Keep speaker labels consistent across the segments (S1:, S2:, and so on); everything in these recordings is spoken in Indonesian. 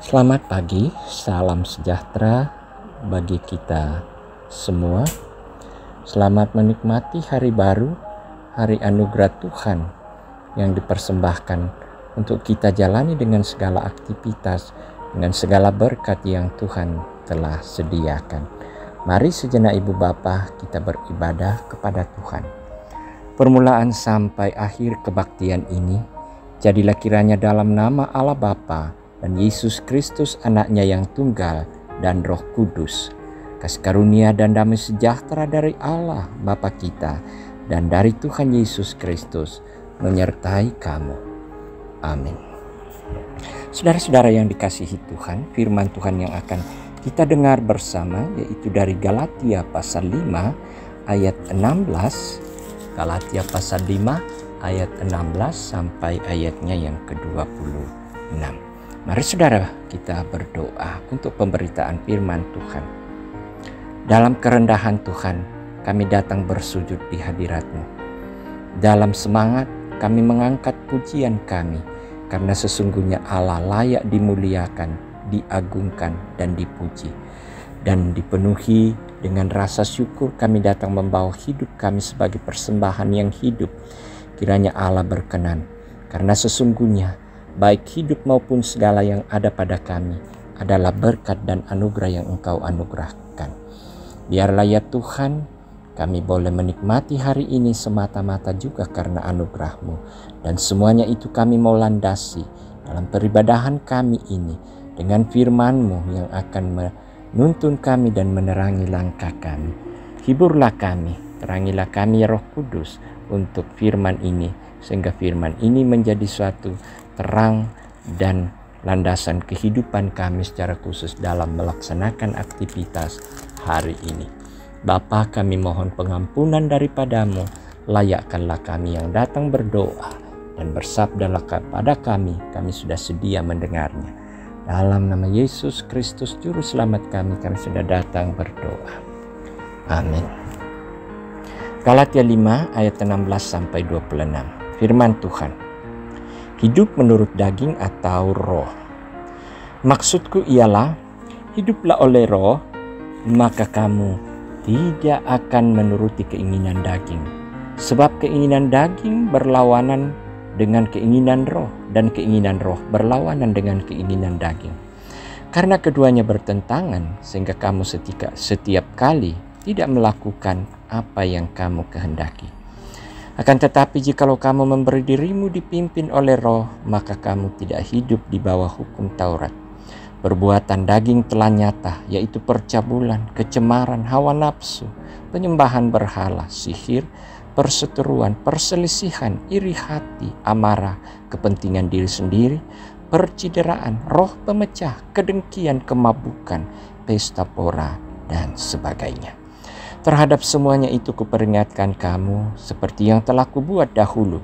S1: Selamat pagi, salam sejahtera bagi kita semua. Selamat menikmati hari baru, hari anugerah Tuhan yang dipersembahkan untuk kita jalani dengan segala aktivitas, dengan segala berkat yang Tuhan telah sediakan. Mari sejenak Ibu Bapa kita beribadah kepada Tuhan. Permulaan sampai akhir kebaktian ini, jadilah kiranya dalam nama Allah Bapa dan Yesus Kristus anaknya yang tunggal dan Roh Kudus, kasih karunia dan damai sejahtera dari Allah Bapa kita dan dari Tuhan Yesus Kristus menyertai kamu. Amin. Saudara-saudara yang dikasihi Tuhan, firman Tuhan yang akan kita dengar bersama yaitu dari Galatia pasal 5 ayat 16. Galatia pasal 5 ayat 16 sampai ayatnya yang ke-26. Mari saudara kita berdoa untuk pemberitaan firman Tuhan. Dalam kerendahan Tuhan, kami datang bersujud di hadirat-Mu. Dalam semangat kami mengangkat pujian kami, karena sesungguhnya Allah layak dimuliakan, diagungkan dan dipuji. Dan dipenuhi dengan rasa syukur kami datang membawa hidup kami sebagai persembahan yang hidup. Kiranya Allah berkenan, karena sesungguhnya baik hidup maupun segala yang ada pada kami adalah berkat dan anugerah yang Engkau anugerahkan. Biarlah ya Tuhan, kami boleh menikmati hari ini semata-mata juga karena anugerah-Mu. Dan semuanya itu kami mau landasi dalam peribadahan kami ini dengan firman-Mu yang akan menuntun kami dan menerangi langkah kami. Hiburlah kami, terangilah kami ya Roh Kudus untuk firman ini, sehingga firman ini menjadi suatu terang dan landasan kehidupan kami secara khusus dalam melaksanakan aktivitas hari ini. Bapa, kami mohon pengampunan daripada-Mu, layakkanlah kami yang datang berdoa dan bersabdalah kepada kami sudah sedia mendengarnya. Dalam nama Yesus Kristus Juru Selamat kami sudah datang berdoa. Amin. Galatia 5 ayat 16 sampai 26. Firman Tuhan. Hidup menurut daging atau roh. Maksudku ialah, hiduplah oleh roh, maka kamu tidak akan menuruti keinginan daging. Sebab keinginan daging berlawanan dengan keinginan roh, dan keinginan roh berlawanan dengan keinginan daging. Karena keduanya bertentangan, sehingga kamu setiap kali tidak melakukan apa yang kamu kehendaki. Akan tetapi jikalau kamu memberi dirimu dipimpin oleh roh, maka kamu tidak hidup di bawah hukum Taurat. Perbuatan daging telah nyata, yaitu percabulan, kecemaran, hawa nafsu, penyembahan berhala, sihir, perseteruan, perselisihan, iri hati, amarah, kepentingan diri sendiri, percideraan, roh pemecah, kedengkian, kemabukan, pesta pora, dan sebagainya. Terhadap semuanya itu kuperingatkan kamu seperti yang telah kubuat dahulu,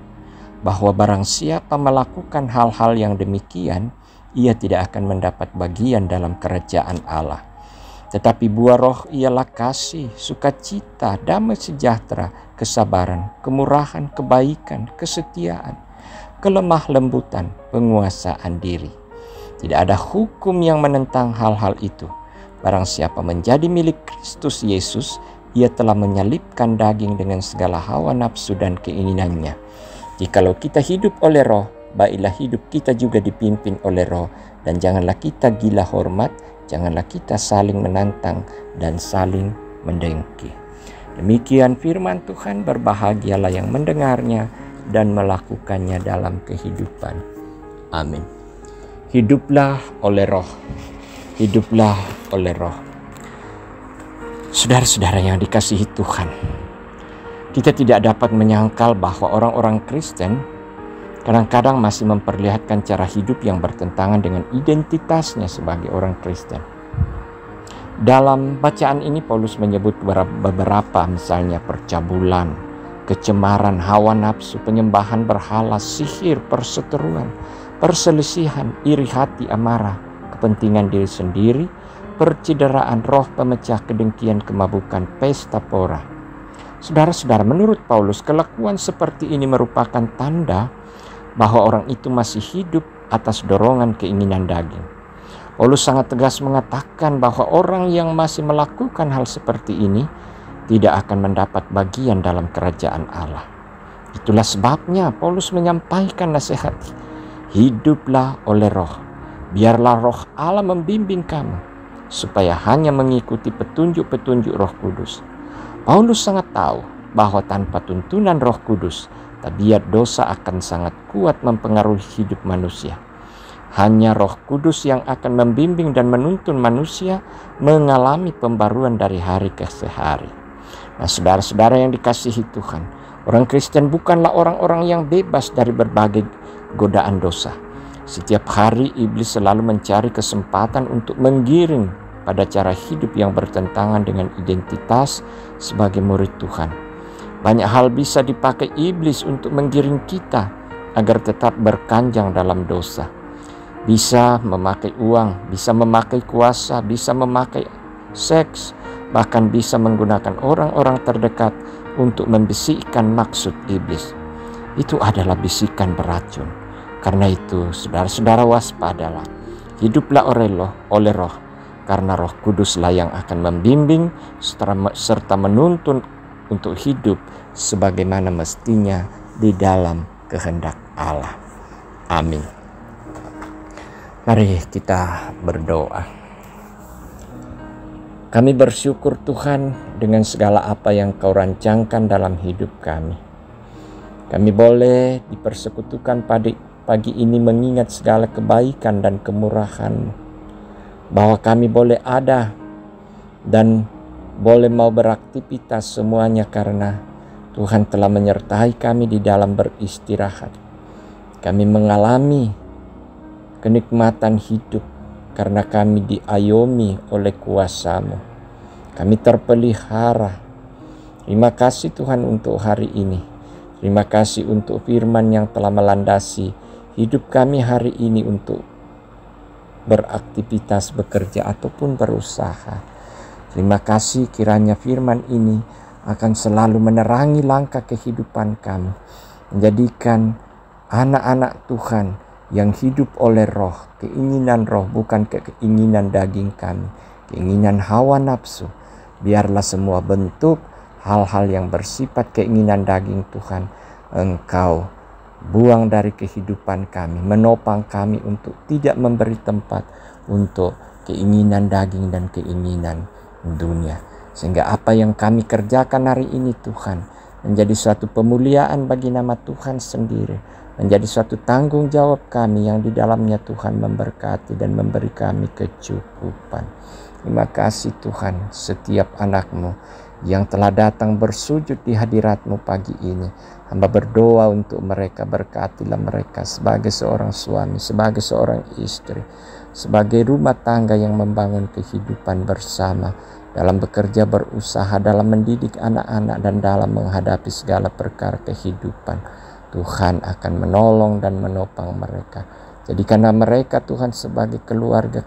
S1: bahwa barang siapa melakukan hal-hal yang demikian, ia tidak akan mendapat bagian dalam kerajaan Allah. Tetapi buah roh ialah kasih, sukacita, damai sejahtera, kesabaran, kemurahan, kebaikan, kesetiaan, kelemah lembutan, penguasaan diri. Tidak ada hukum yang menentang hal-hal itu. Barang siapa menjadi milik Kristus Yesus, ia telah menyalibkan daging dengan segala hawa nafsu dan keinginannya. Jikalau kita hidup oleh roh, baiklah hidup kita juga dipimpin oleh roh. Dan janganlah kita gila hormat, janganlah kita saling menantang dan saling mendengki. Demikian firman Tuhan, berbahagialah yang mendengarnya dan melakukannya dalam kehidupan. Amin. Hiduplah oleh roh. Hiduplah oleh roh. Saudara-saudara yang dikasihi Tuhan, kita tidak dapat menyangkal bahwa orang-orang Kristen kadang-kadang masih memperlihatkan cara hidup yang bertentangan dengan identitasnya sebagai orang Kristen. Dalam bacaan ini Paulus menyebut beberapa, misalnya percabulan, kecemaran, hawa nafsu, penyembahan berhala, sihir, perseteruan, perselisihan, iri hati, amarah, kepentingan diri sendiri, percideraan, roh pemecah, kedengkian, kemabukan, pesta pora. Saudara-saudara, menurut Paulus, kelakuan seperti ini merupakan tanda bahwa orang itu masih hidup atas dorongan keinginan daging. Paulus sangat tegas mengatakan bahwa orang yang masih melakukan hal seperti ini tidak akan mendapat bagian dalam kerajaan Allah. Itulah sebabnya Paulus menyampaikan nasihat, hiduplah oleh roh, biarlah roh Allah membimbing kamu, supaya hanya mengikuti petunjuk-petunjuk Roh Kudus. Paulus sangat tahu bahwa tanpa tuntunan Roh Kudus, tabiat dosa akan sangat kuat mempengaruhi hidup manusia. Hanya Roh Kudus yang akan membimbing dan menuntun manusia mengalami pembaruan dari hari ke hari. Nah, saudara-saudara yang dikasihi Tuhan, orang Kristen bukanlah orang-orang yang bebas dari berbagai godaan dosa. Setiap hari iblis selalu mencari kesempatan untuk menggiring pada cara hidup yang bertentangan dengan identitas sebagai murid Tuhan. Banyak hal bisa dipakai iblis untuk menggiring kita agar tetap berkanjang dalam dosa. Bisa memakai uang, bisa memakai kuasa, bisa memakai seks, bahkan bisa menggunakan orang-orang terdekat untuk membisikkan maksud iblis. Itu adalah bisikan beracun. Karena itu, saudara-saudara, waspadalah. Hiduplah oleh roh, karena Roh Kuduslah yang akan membimbing serta menuntun untuk hidup sebagaimana mestinya di dalam kehendak Allah. Amin. Mari kita berdoa. Kami bersyukur Tuhan dengan segala apa yang Kau rancangkan dalam hidup kami. Kami boleh dipersekutukan pagi ini mengingat segala kebaikan dan kemurahan-Mu, bahwa kami boleh ada dan boleh mau beraktivitas semuanya karena Tuhan telah menyertai kami di dalam beristirahat. Kami mengalami kenikmatan hidup karena kami diayomi oleh kuasa-Mu. Kami terpelihara. Terima kasih Tuhan untuk hari ini. Terima kasih untuk firman yang telah melandasi hidup kami hari ini untuk beraktivitas, bekerja ataupun berusaha. Terima kasih kiranya firman ini akan selalu menerangi langkah kehidupan kami, menjadikan anak-anak Tuhan yang hidup oleh roh, keinginan roh bukan keinginan daging kami, keinginan hawa nafsu. Biarlah semua bentuk hal-hal yang bersifat keinginan daging Tuhan, Engkau buang dari kehidupan kami, menopang kami untuk tidak memberi tempat untuk keinginan daging dan keinginan dunia. Sehingga apa yang kami kerjakan hari ini Tuhan menjadi suatu pemuliaan bagi nama Tuhan sendiri, menjadi suatu tanggung jawab kami yang di dalamnya Tuhan memberkati dan memberi kami kecukupan. Terima kasih Tuhan, setiap anak-Mu yang telah datang bersujud di hadirat-Mu pagi ini. Hamba berdoa untuk mereka, berkatilah mereka sebagai seorang suami, sebagai seorang istri, sebagai rumah tangga yang membangun kehidupan bersama, dalam bekerja, berusaha, dalam mendidik anak-anak, dan dalam menghadapi segala perkara kehidupan. Tuhan akan menolong dan menopang mereka. Jadikanlah mereka Tuhan sebagai keluarga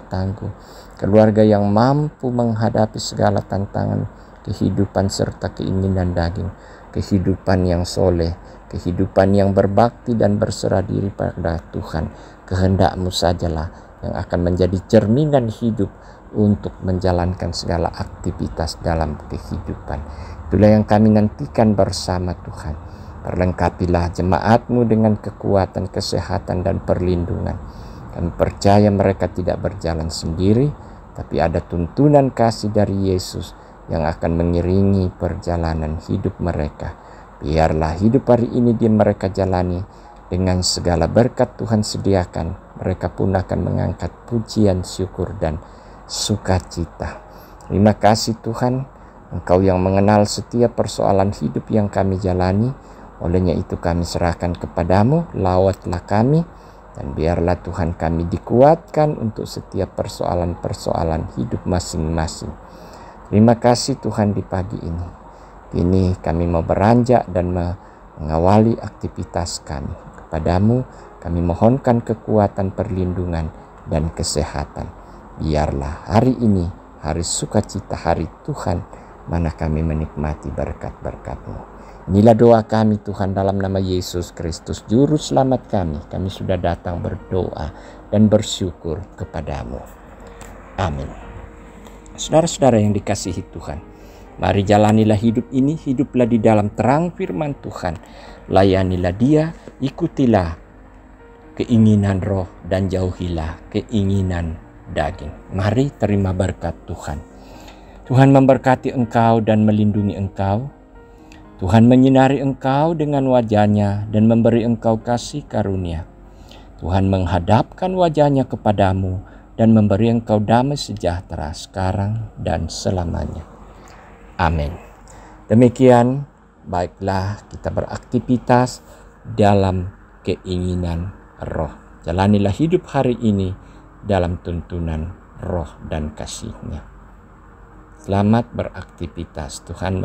S1: tangguh, keluarga yang mampu menghadapi segala tantangan kehidupan serta keinginan daging, kehidupan yang soleh, kehidupan yang berbakti dan berserah diri pada Tuhan. Kehendak-Mu sajalah yang akan menjadi cerminan hidup untuk menjalankan segala aktivitas dalam kehidupan. Itulah yang kami nantikan bersama Tuhan. Perlengkapilah jemaat-Mu dengan kekuatan, kesehatan, dan perlindungan. Kami percaya mereka tidak berjalan sendiri, tapi ada tuntunan kasih dari Yesus yang akan mengiringi perjalanan hidup mereka. Biarlah hidup hari ini di mereka jalani dengan segala berkat Tuhan sediakan. Mereka pun akan mengangkat pujian, syukur, dan sukacita. Terima kasih Tuhan, Engkau yang mengenal setiap persoalan hidup yang kami jalani. Olehnya itu kami serahkan kepadamu, lawatlah kami, dan biarlah Tuhan kami dikuatkan untuk setiap persoalan-persoalan hidup masing-masing. Terima kasih Tuhan di pagi ini. Kini kami mau beranjak dan mengawali aktivitas kami. Kepadamu kami mohonkan kekuatan, perlindungan, dan kesehatan. Biarlah hari ini hari sukacita, hari Tuhan, mana kami menikmati berkat-berkat-Mu. Inilah doa kami Tuhan dalam nama Yesus Kristus, Juru Selamat kami. Kami sudah datang berdoa dan bersyukur kepadamu. Amin. Saudara-saudara yang dikasihi Tuhan, mari jalanilah hidup ini, hiduplah di dalam terang firman Tuhan. Layanilah Dia, ikutilah keinginan roh dan jauhilah keinginan daging. Mari terima berkat Tuhan. Tuhan memberkati engkau dan melindungi engkau. Tuhan menyinari engkau dengan wajah-Nya dan memberi engkau kasih karunia. Tuhan menghadapkan wajah-Nya kepadamu dan memberi engkau damai sejahtera sekarang dan selamanya. Amin. Demikian, baiklah kita beraktivitas dalam keinginan roh. Jalanilah hidup hari ini dalam tuntunan roh dan kasih-Nya. Selamat beraktivitas. Tuhan